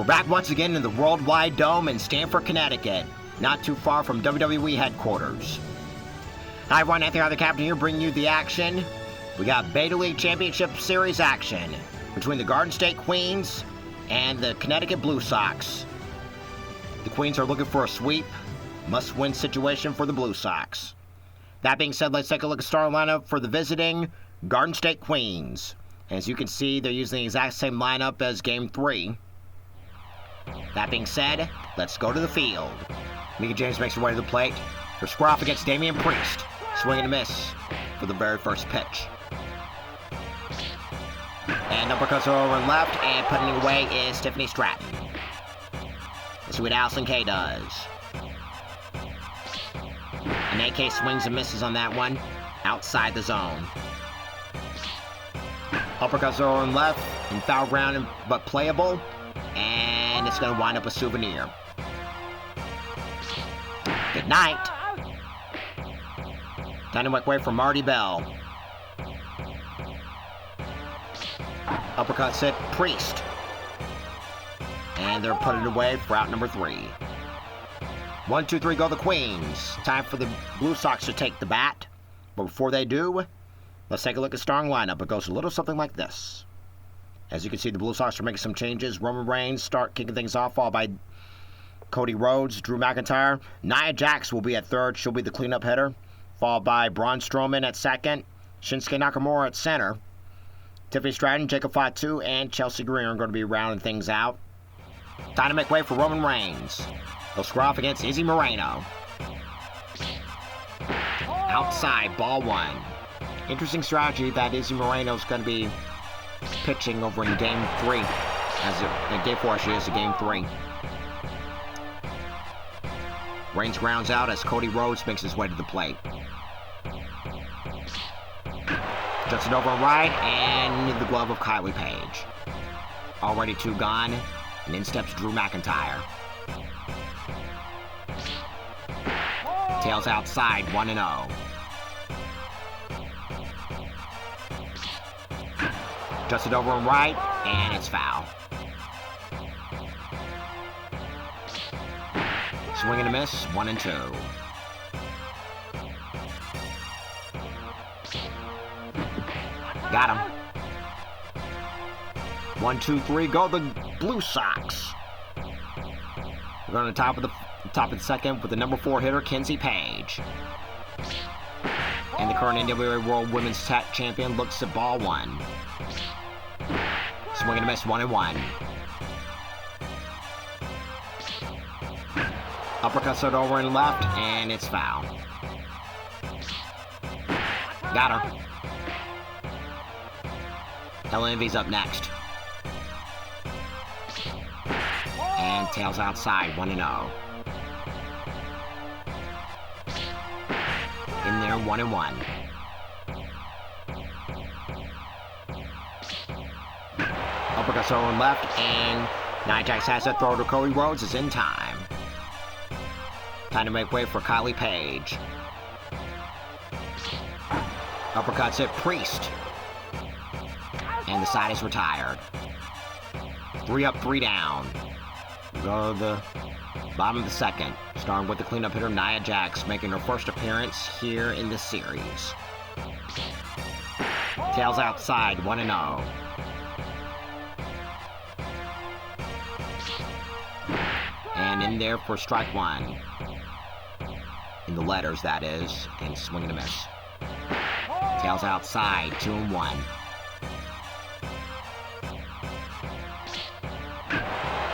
back once again in the Worldwide Dome in Stamford, Connecticut, not too far from WWE headquarters. Hi everyone, Anthony the Captain here, bringing you the action. We got Beta League Championship Series action between the Garden State Queens and the Connecticut Blue Sox. The Queens are looking for a sweep, must-win situation for the Blue Sox. That being said, let's take a look at the starting lineup for the visiting Garden State Queens. As you can see, they're using the exact same lineup as Game 3. That being said, let's go to the field. Mika James makes her way to the plate. Her square off against Damian Priest. Swing and a miss for the very first pitch. And uppercuts are over and left, and putting it away is Tiffany Stratton. Let's see what Allison Kay does. And AK swings and misses on that one, outside the zone. Uppercuts are over and left, and foul ground, but playable. And it's going to wind up a souvenir. Good night. Dynamic way from Marty Bell. Uppercut hit Priest. And they're putting it away for out number 3. 1, 2, 3 go the Queens. Time for the Blue Sox to take the bat. But before they do, let's take a look at the starting lineup. It goes a little something like this. As you can see, the Blue Sox are making some changes. Roman Reigns start kicking things off, followed by Cody Rhodes, Drew McIntyre. Nia Jax will be at third. She'll be the cleanup hitter. Followed by Braun Strowman at second. Shinsuke Nakamura at center. Tiffany Stratton, Jacob Fatu, and Chelsea Green are going to be rounding things out. Dynamic way for Roman Reigns. They'll square off against Izzy Moreno. Outside, ball 1. Interesting strategy that Izzy Moreno's going to be pitching over in Game 3. In Game 4, she is in Game 3. Reigns grounds out as Cody Rhodes makes his way to the plate. Juts it over right, and into the glove of Kylie Page. Already 2 gone, and in steps Drew McIntyre. Tails outside, 1-0. Juts it over and right, and it's foul. Swing and a miss, 1-2. Got him. 1, 2, 3, go the Blue Sox. We're going to top of the second with the number 4 hitter, Kenzie Page. And the current NWA World Women's Champion looks at ball 1. Swing and a miss, 1-1. Uppercuts it over and left, and it's foul. Got her. LNV's up next. And tails outside, 1-0. In there, 1-1. Uppercuts over and left, and Nia Jax has that throw to Cody Rhodes. Is in time. Time to make way for Kylie Page. Uppercuts hit Priest. And the side is retired. 3 up, 3 down. We go to the bottom of the second. Starting with the cleanup hitter, Nia Jax, making her first appearance here in this series. Tails outside, 1-0. And in there for strike 1. In the letters, that is. And swing and a miss. Tails outside, 2-1.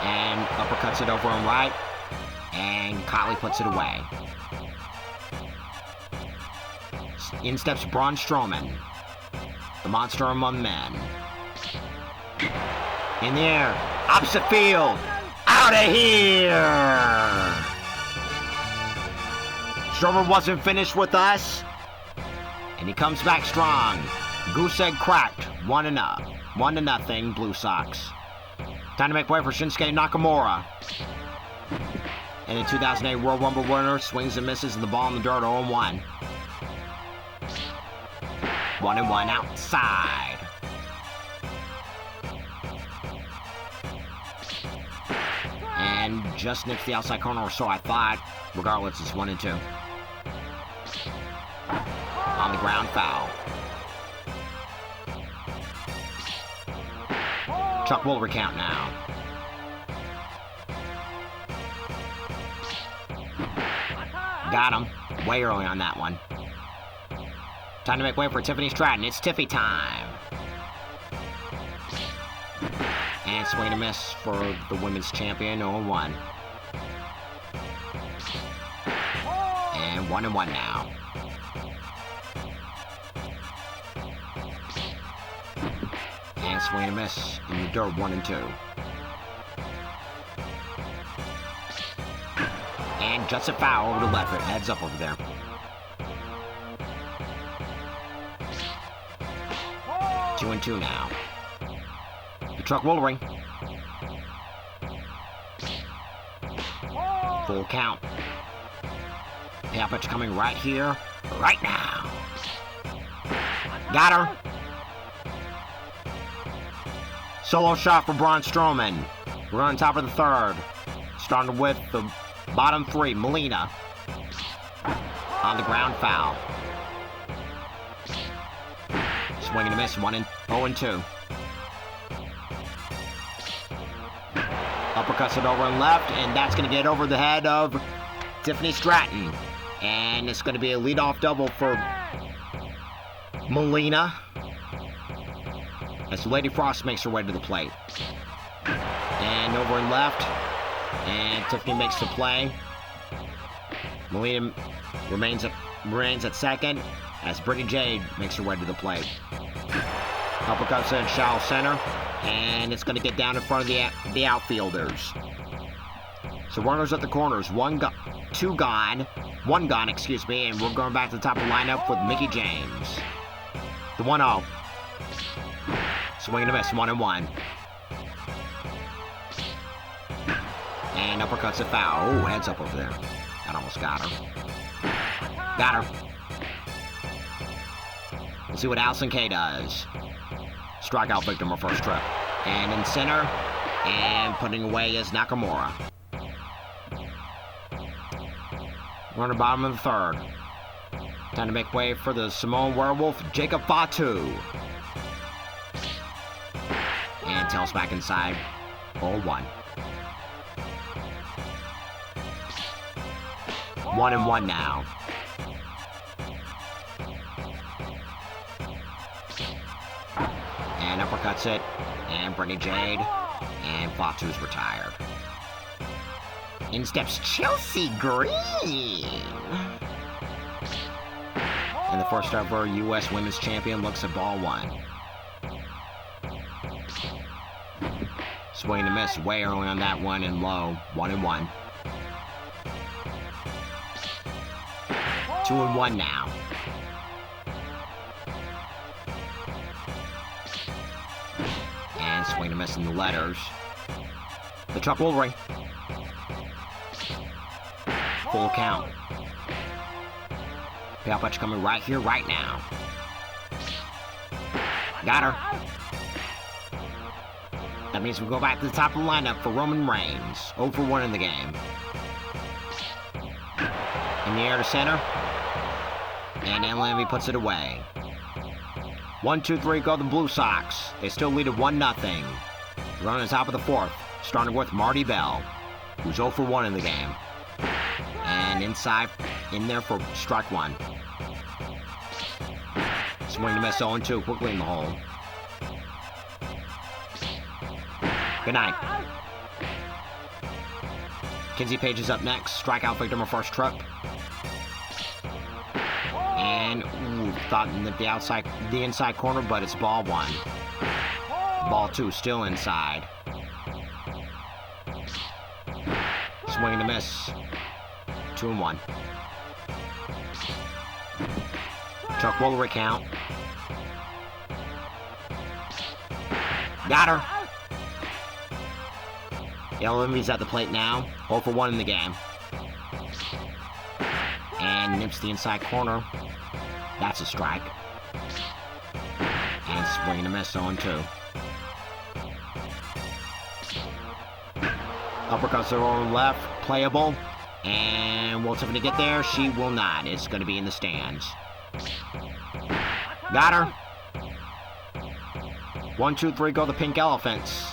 And uppercuts it over and right. And Kylie puts it away. In steps Braun Strowman. The monster among men. In the air. Opposite field. Out of here! Strowman wasn't finished with us. And he comes back strong. Goose egg cracked. 1-0. Blue Sox. Time to make way for Shinsuke Nakamura. And the 2008 World Rumble winner swings and misses, and the ball in the dirt, 0-1. 1-1 outside. And just nips the outside corner, or so I thought. Regardless, it's 1 and 2. On the ground, foul. Chuck will recount now. Got him. Way early on that one. Time to make way for Tiffany Stratton. It's Tiffy time. And swing and a miss for the women's champion, 0-1. And 1-1 now. And swing and a miss in the dirt, 1 and 2. And just a foul over the left. It heads up over there. 2 and 2 now. The truck will ring. Full count. Payout pitch coming right here, right now. Got her. Solo shot for Braun Strowman. We're on top of the third. Starting with the bottom 3, Melina. On the ground, foul. Swing and a miss, 0 and 2. Uppercuts it over and left, and that's going to get over the head of Tiffany Stratton. And it's going to be a leadoff double for Melina, as Lady Frost makes her way to the plate. And over and left, and Tiffany makes the play. Melina remains at second, as Brittany Jade makes her way to the plate. Uppercuts in shallow center, and it's going to get down in front of the outfielders. So runners at the corners, one gone, and we're going back to the top of the lineup with Mickie James. The 1-0. Swing and a miss, 1-1. And uppercuts a foul. Oh, heads up over there. That almost got her. Got her. We'll see what Allison Kay does. Strikeout victim her first trip. And in center, and putting away is Nakamura. We're on the bottom of the third. Time to make way for the Samoan Werewolf, Jacob Fatu. And tails back inside, 0-1. 1-1 now. And uppercuts it, and Brittany Jade, and Fatu's retired. In steps Chelsea Green. And the first ever U.S. Women's Champion looks at ball 1. Swing and a miss, way early on that one, and low, 1-1. 2-1 now. And swing and a miss in the letters. The truck will ring. Full count. Payout pitch coming right here, right now. Got her. That means we go back to the top of the lineup for Roman Reigns. 0-1 in the game. In the air to center. And Lambie puts it away. 1-2-3 go the Blue Sox. They still lead at 1-0. We're on the top of the fourth. Starting with Marty Bell, who's 0-1 in the game. And inside, in there for strike 1. Swing and miss, 0-2, quickly in the hole. Good night. Kinsey Page is up next. Strikeout victim her first trip. And, thought the inside corner, but it's ball 1. Ball 2, still inside. Swing and a miss. 2-1. Chuck will recount. Got her. Lambie's at the plate now. 0-1 in the game. And nips the inside corner. That's a strike. And swing and a miss, 0-2. Uppercuts are on the left, playable. And will Tiffany get there? She will not. It's going to be in the stands. Got her. 1, 2, 3 go the Pink Elephants.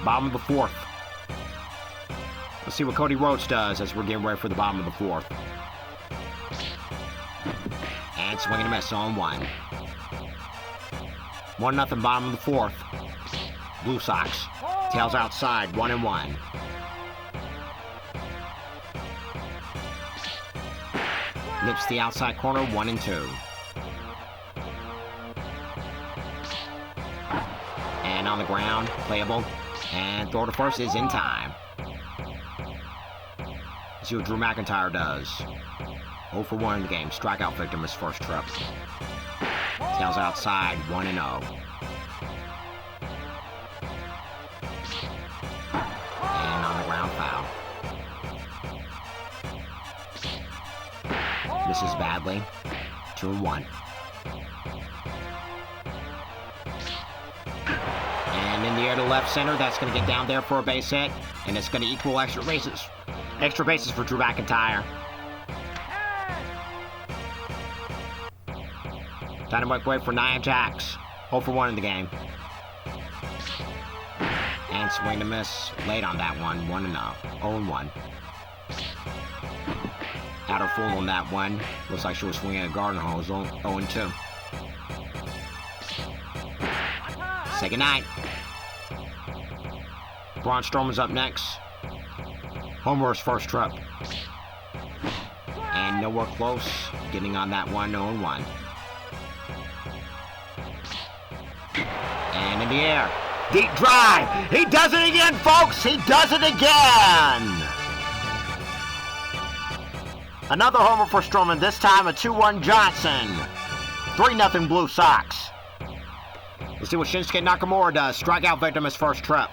Bottom of the fourth. Let's see what Cody Rhodes does as we're getting ready for the bottom of the fourth. And swing and a miss on 1. 1-0 bottom of the fourth. Blue Sox. Tails outside, 1-1. Lips the outside corner, 1-2. And on the ground, playable. And throw to first is in time. Let's see what Drew McIntyre does. 0 for 1 in the game. Strikeout victim his first trip. Tails outside, 1-0. And on the ground, foul. Misses badly. 2-1. And in the air to left center, that's going to get down there for a base hit. And it's going to equal extra bases. Extra bases for Drew McIntyre. Dynamite wait for Nia Jax. 0 for 1 in the game. And swing to miss. Late on that one. 1-0. 0-1. Had her full on that one. Looks like she was swinging a garden hose. 0-2. Say goodnight. Braun Strowman's up next. Homer's first trip. And nowhere close. Getting on that one. 0-1. And in the air. Deep drive. He does it again, folks. He does it again. Another homer for Strowman. This time a 2-1 Johnson. 3-0 Blue Sox. Let's see what Shinsuke Nakamura does. Strikeout victim his first trip.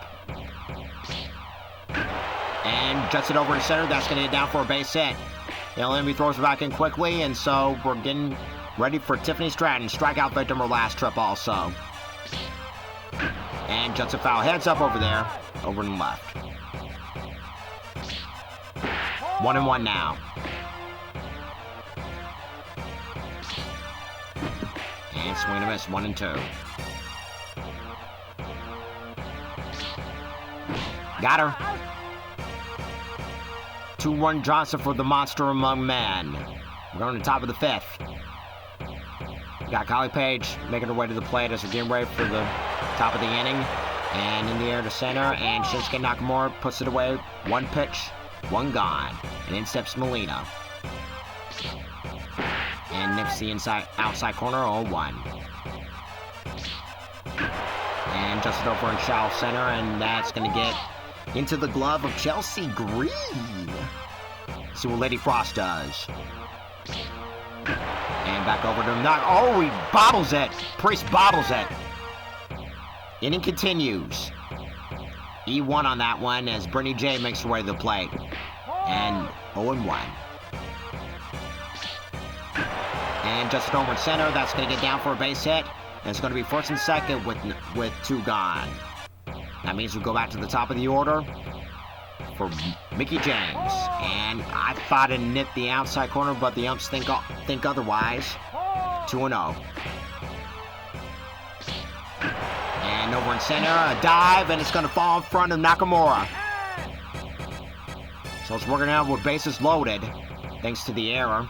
And juts it over to center. That's going to get down for a base hit. LMB throws it back in quickly, and so we're getting ready for Tiffany Stratton. Strikeout victim her last trip also. And juts a foul. Heads up over there. Over and left. 1-1 now. And swing and a miss. 1-2. Got her. 2-1 Johnson for the monster among men. We're going to the top of the fifth. We got Kylie Page making her way to the plate as we're getting ready for the top of the inning. And in the air to center, and Shinsuke Nakamura puts it away. 1 pitch, 1 gone. And in steps Melina. And nips the outside corner, 0-1. And just it over in shallow center, and that's going to get into the glove of Chelsea Green. See what Lady Frost does. And back over to him. Oh, he bobbles it. Priest bobbles it. Inning continues. E1 on that one as Brittany J makes her way to the plate. And 0-1. And Justin over in center. That's going to get down for a base hit. And it's going to be first and second with 2 gone. That means we go back to the top of the order for Mickie James. And I thought it nipped the outside corner, but the umps think otherwise. 2-0. And over in center, a dive, and it's going to fall in front of Nakamura. So it's working out with bases loaded, thanks to the error.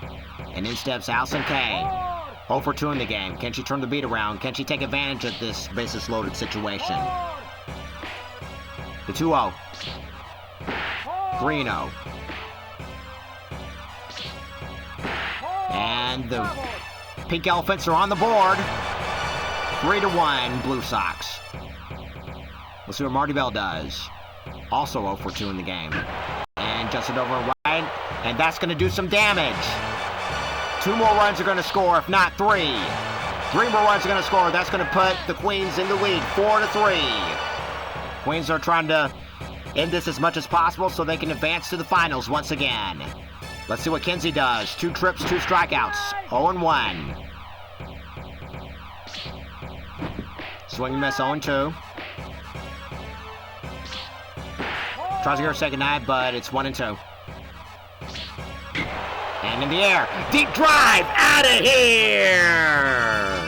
And in steps Allison Kay. 0 for 2 in the game. Can she turn the beat around? Can she take advantage of this bases loaded situation? The 2-0. 3-0. And the Pink Elephants are on the board. 3-1 Blue Sox. We'll see what Marty Bell does. Also 0 for 2 in the game. And just it over right. And that's going to do some damage. 2 more runs are going to score, if not 3. 3 more runs are going to score. That's going to put the Queens in the lead, 4-3. Queens are trying to end this as much as possible so they can advance to the finals once again. Let's see what Kinsey does. 2 trips, 2 strikeouts. 0-1. Swing and miss, 0-2. Tries to go say goodnight, but it's 1-2. And in the air, deep drive, out of here!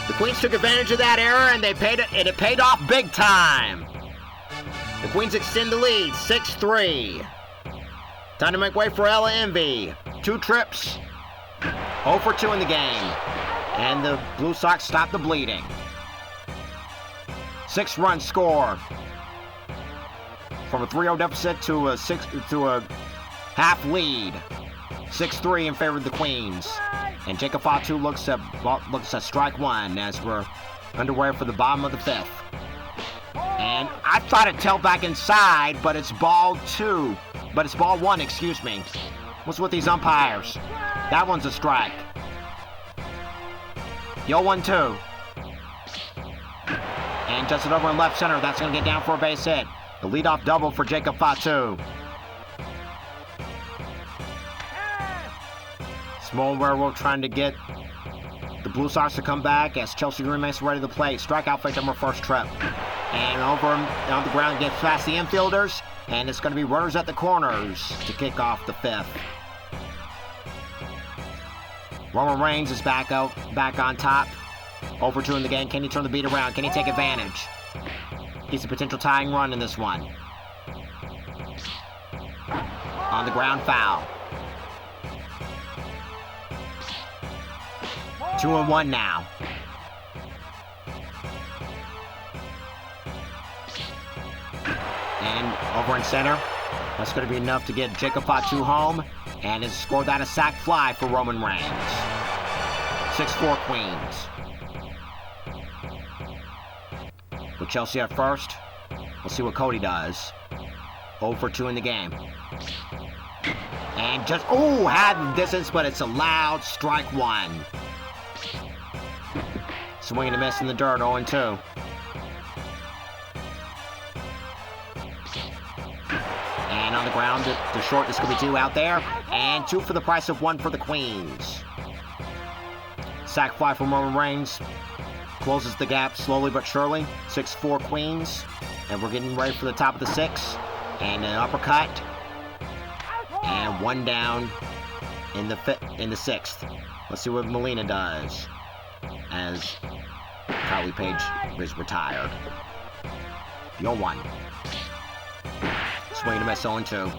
The Queens took advantage of that error, and it paid off big time. The Queens extend the lead, 6-3. Time to make way for Ella Envy. 2 trips, 0 for 2 in the game. And the Blue Sox stop the bleeding. 6-run score. From a 3-0 deficit to a half lead. 6-3 in favor of the Queens. And Jacob Fatu looks at strike 1 as we're underway for the bottom of the 5th. And I thought it tailed back inside, but it's ball 2. But it's ball 1, excuse me. What's with these umpires? That one's a strike. Yo, 1-2. And just it over in left center. That's going to get down for a base hit. The leadoff double for Jacob Fatu. Small Werewolf trying to get the Blue Sox to come back as Chelsea Green makes ready to play. Strikeout fake number first trip. And over on the ground gets past the infielders. And it's going to be runners at the corners to kick off the 5th. Roman Reigns is back on top. 0 for 2 in the game. Can he turn the beat around? Can he take advantage? He's a potential tying run in this one. On the ground, foul. 2-1 now. And over in center, that's going to be enough to get Jacob Fatu home. And has scored that a sac fly for Roman Reigns. 6-4 Queens. With Chelsea at first, we'll see what Cody does. 0 for 2 in the game. And just, had the distance, but it's allowed. Strike 1. Swing and a miss in the dirt, 0-2. And on the ground, the short, this could be 2 out there. And 2 for the price of 1 for the Queens. Sac fly from Roman Reigns. Closes the gap slowly but surely. 6-4 Queens. And we're getting ready for the top of the 6th. And an uppercut. And 1 down in the 6th. Let's see what Molina does. As Kylie Page is retired. Yo, 1. Swing and a miss, 0-2.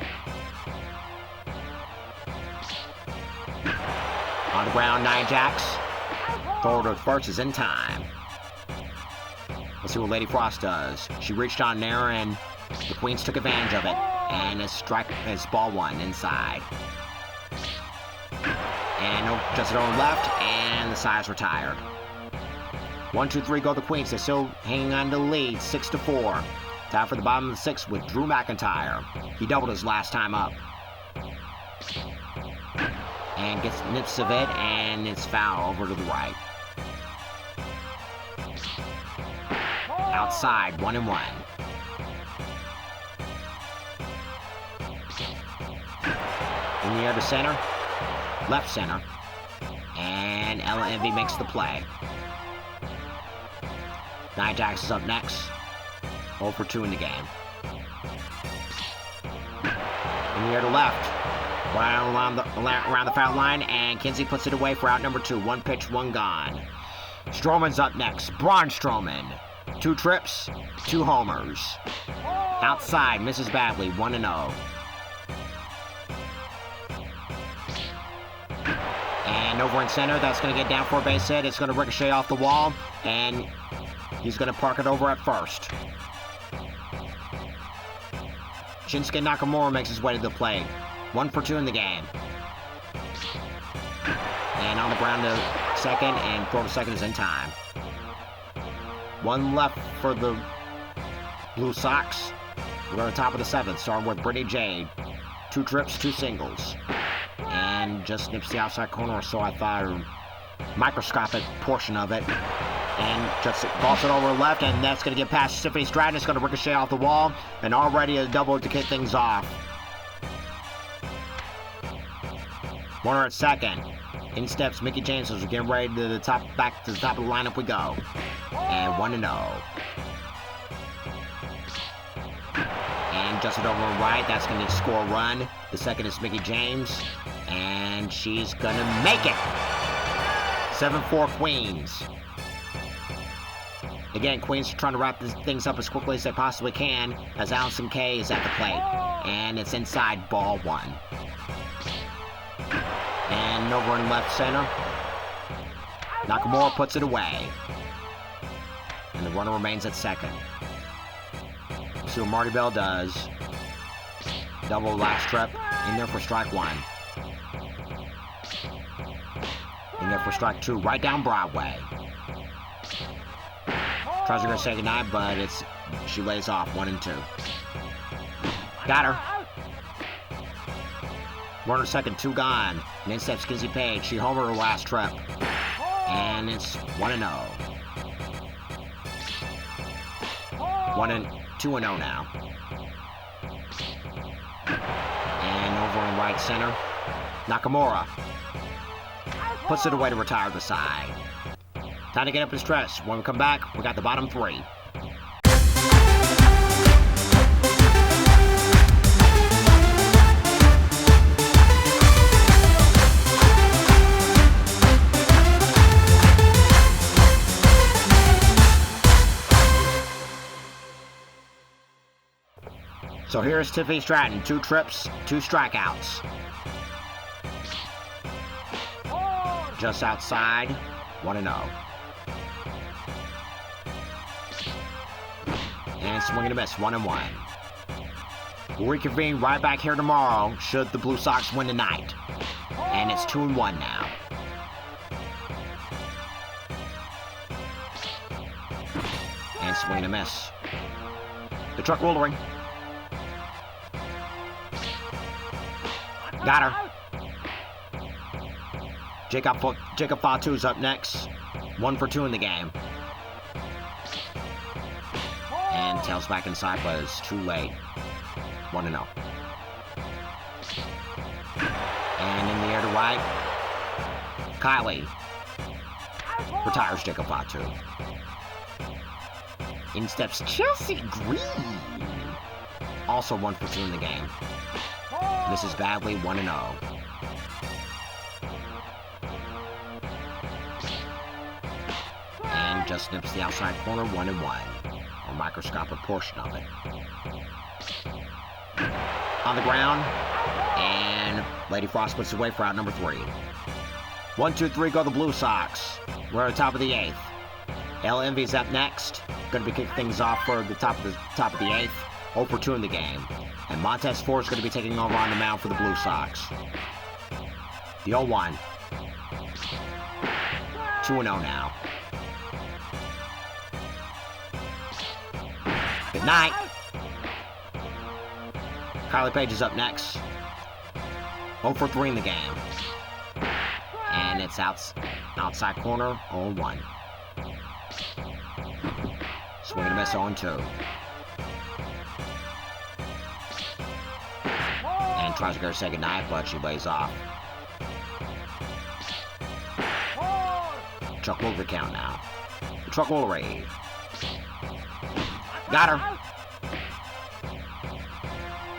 On the ground, 9 jacks. Throw to first is in time. Let's see what Lady Frost does. She reached on there, and the Queens took advantage of it. And it's ball 1 inside. And just over left, and the side's retired. 1-2-3 go the Queens. They're still hanging on to the lead, 6-4. Time for the bottom of the 6th with Drew McIntyre. He doubled his last time up. And gets nips of it, and it's foul over to the right. Outside, 1-1. In the air to center. Left center. And Ella Envy makes the play. Nijax is up next. 0 for 2 in the game. In the air to left. Around the foul line, and Kinsey puts it away for out number 2. 1 pitch, 1 gone. Stroman's up next. Braun Strowman. 2 trips, 2 homers. Outside, misses badly, 1-0. And over in center, that's going to get down for a base hit. It's going to ricochet off the wall, and he's going to park it over at first. Shinsuke Nakamura makes his way to the plate. 1 for 2 in the game. And on the ground to second, and throw to second is in time. 1 left for the Blue Sox. We're going to top of the 7th, starting with Brittany Jade. 2 trips, 2 singles. And just nips the outside corner, so I thought, a microscopic portion of it. And just balls it over left, and that's going to get past Tiffany Stratton. It's going to ricochet off the wall, and already a double to kick things off. Warner at second. In steps Mickey James as we're getting ready to the top, back to the top of the lineup we go. And 1-0. just it over and right. That's going to score a run. The second is Mickey James. And she's going to make it. 7-4 Queens. Again, Queens are trying to wrap things up as quickly as they possibly can as Allison Kay is at the plate. And it's inside ball one. And over in left center. Nakamura puts it away. And the runner remains at second. See what Marty Bell does. Double last trip. In there for strike one. In there for strike two. Right down Broadway. Tries to go say goodnight, but she lays off 1 and 2. Got her. Runner second, 2 gone. And in steps Kinsey Page. She homered her last trip. And it's 1 and 0. 2 and 0 now. And over in right center, Nakamura puts it away to retire the side. Time to get up and stretch. When we come back, we got the bottom 3. So here's Tiffany Stratton, 2 trips, 2 strikeouts. Just outside, 1 and 0. And swing and a miss, 1 and 1. We'll reconvene right back here tomorrow should the Blue Sox win tonight. And it's 2 and 1 now. And swing and a miss. The truck rollering. Got her. Jacob Fatu's up next. 1 for 2 in the game. And tails back inside, but it's too late. 1 and 0. And in the air to right, Kylie retires Jacob Fatu. In steps Chelsea Green. Also 1 for 2 in the game. Misses badly, 1 and 0. And just nips the outside corner, 1 and 1. A microscopic portion of it. On the ground, and Lady Frost puts it away for out number 3. 1, 2, 3 go the Blue Sox. We're at the top of the 8th. El Envy's up next. Going to be kicking things off for the top of the 8th. 0 for 2 in the game. And Montez Ford is going to be taking over on the mound for the Blue Sox. The 0-1. 2 and 0 now. Good night. Kylie Page is up next. 0 for 3 in the game. And it's outside corner, 0-1. Swing and a miss, 0-2. And tries to go say goodnight, but she lays off. Chuck will the count now. The truck will raid. Got her.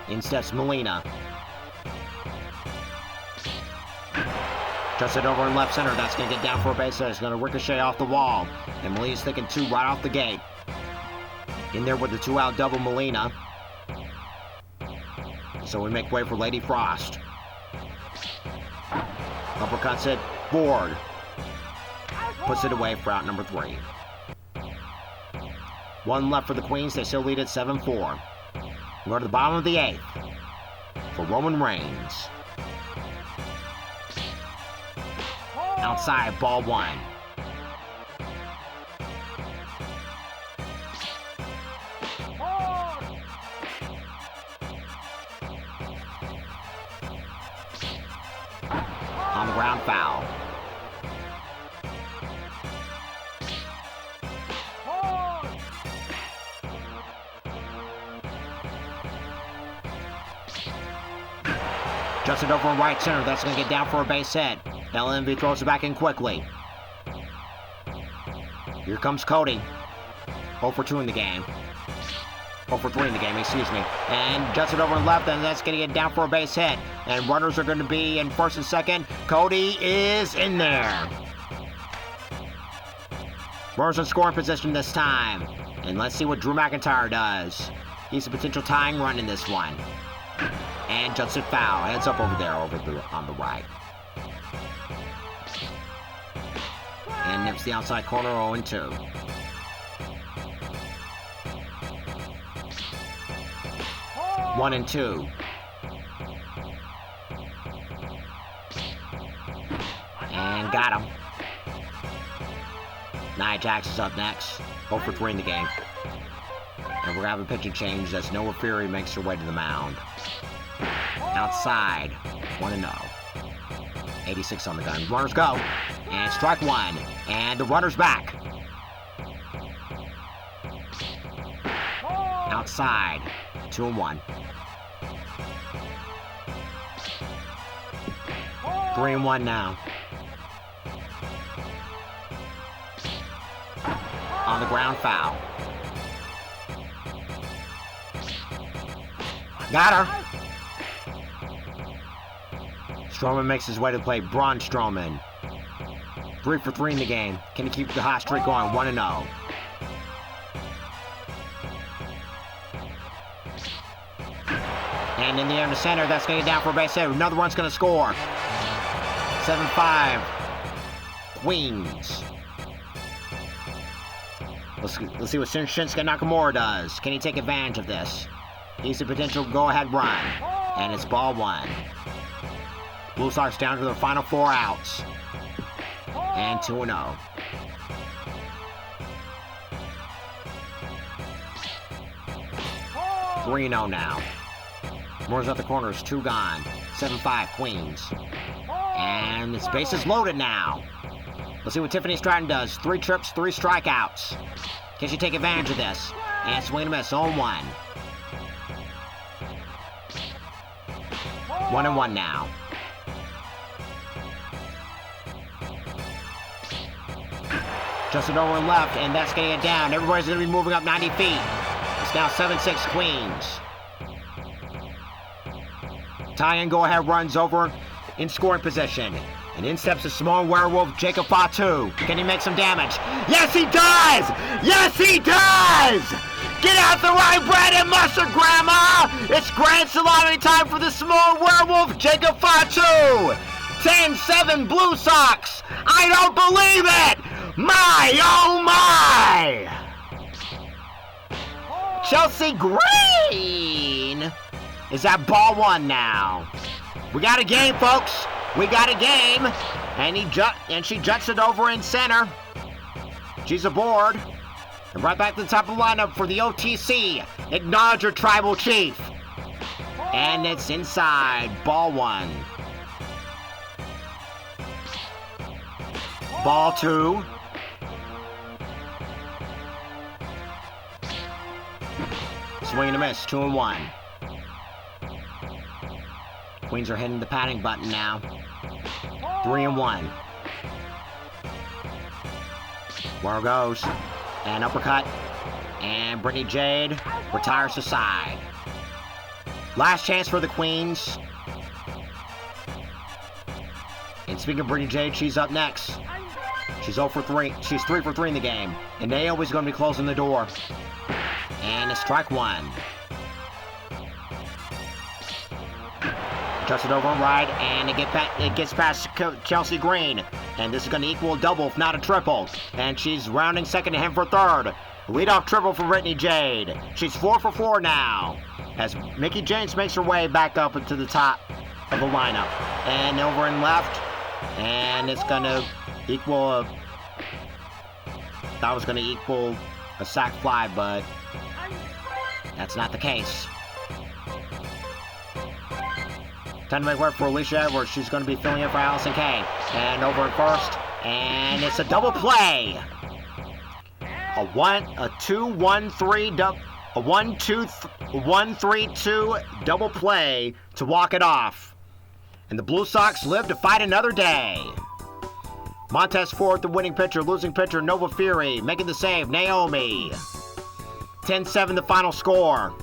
In steps Molina. Just it over in left center. That's going to get down for a base hit. It's going to ricochet off the wall. And Molina's thinking 2 right off the gate. In there with the 2-out double Molina. So we make way for Lady Frost. Uppercuts it. Ford. Puts it away for out number 3. 1 left for the Queens. They still lead at 7-4. We go to the bottom of the 8th for Roman Reigns. Outside, ball 1. On the ground, foul. Just it over in right center. That's going to get down for a base hit. LMV throws it back in quickly. Here comes Cody. 0 for 2 in the game. Oh, for 3 in the game, excuse me. And juts it over and left, and that's going to get down for a base hit. And runners are going to be in first and second. Cody is in there. Runners in scoring position this time. And let's see what Drew McIntyre does. He's a potential tying run in this one. And juts it foul. Heads up over there on the right. And nips the outside corner 0-2. One and 2. And got him. Nia Jax is up next. 0 for 3 in the game. And we're going to have a pitching change as Noah Fury makes her way to the mound. Outside. 1-0. 86 on the gun. Runners go. And strike 1. And the runner's back. Outside. 2-1. 3-1 now. On the ground, foul. Got her. Strowman makes his way to the plate. Braun Strowman. 3 for 3 in the game. Can he keep the hot streak going? 1-0. And in the air in the center, that's going to get down for a base hit. Another one's going to score. 7-5. Queens. Let's see what Shinsuke Nakamura does. Can he take advantage of this? He's a potential go-ahead run. And it's ball 1. Blue Sox down to their final 4 outs. And 2-0. Three 0 now. Moore's at the corners, 2 gone. 7-5 Queens. And this base is loaded now. Let's see what Tiffany Stratton does. 3 trips, 3 strikeouts. Can she take advantage of this? And swing and miss, 0-1. 1-1 now. Just it over and left, and that's getting it down. Everybody's going to be moving up 90 feet. It's now 7-6 Queens. Tie-in go-ahead runs over in scoring position. And in steps the small werewolf, Jacob Fatu. Can he make some damage? Yes, he does! Yes, he does! Get out the rye bread and mustard, Grandma! It's grand salami time for the small werewolf, Jacob Fatu! 10-7 Blue Sox! I don't believe it! My, oh my! Chelsea Green is at ball 1 now. We got a game, folks. We got a game. And she juts it over in center. She's aboard. And right back to the top of the lineup for the OTC. Acknowledge your tribal chief. And it's inside. Ball 1. Ball 2. Swing and a miss. 2-1. Queens are hitting the padding button now. 3-1. Where goes. And uppercut. And Brittany Jade retires to side. Last chance for the Queens. And speaking of Brittany Jade, she's up next. She's 0 for 3. She's 3 for 3 in the game. And Naomi's going to be closing the door. And it's strike 1. Just it over and right, and it gets past Chelsea Green. And this is going to equal a double, if not a triple. And she's rounding second to him for third. Leadoff triple for Brittany Jade. She's 4 for 4 now. As Mickie James makes her way back up into the top of the lineup. And over and left. And it's going to equal a... That was going to equal a sac fly, but that's not the case. Time to make work for Alicia Edwards. She's going to be filling in for Allison Kay. And over at first. And it's a double play. A 1-2-1-3 double play to walk it off. And the Blue Sox live to fight another day. Montez Ford, the winning pitcher. Losing pitcher, Nova Fury. Making the save, Naomi. 10-7 the final score.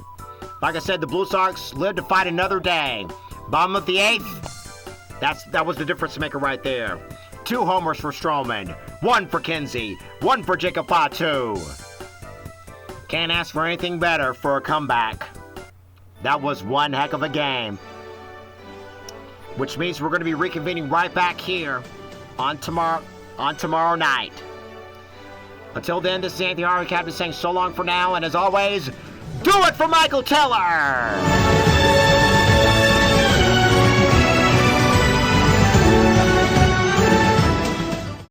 Like I said, the Blue Sox lived to fight another day. Bottom of the 8th, that was the difference maker right there. 2 homers for Stroman, 1 for Kinsey, 1 for Jacob Fatu. Can't ask for anything better for a comeback. That was one heck of a game. Which means we're going to be reconvening right back here on tomorrow night. Until then, this is Anthony Harvey, Captain, saying so long for now, and as always, do it for Michael Teller!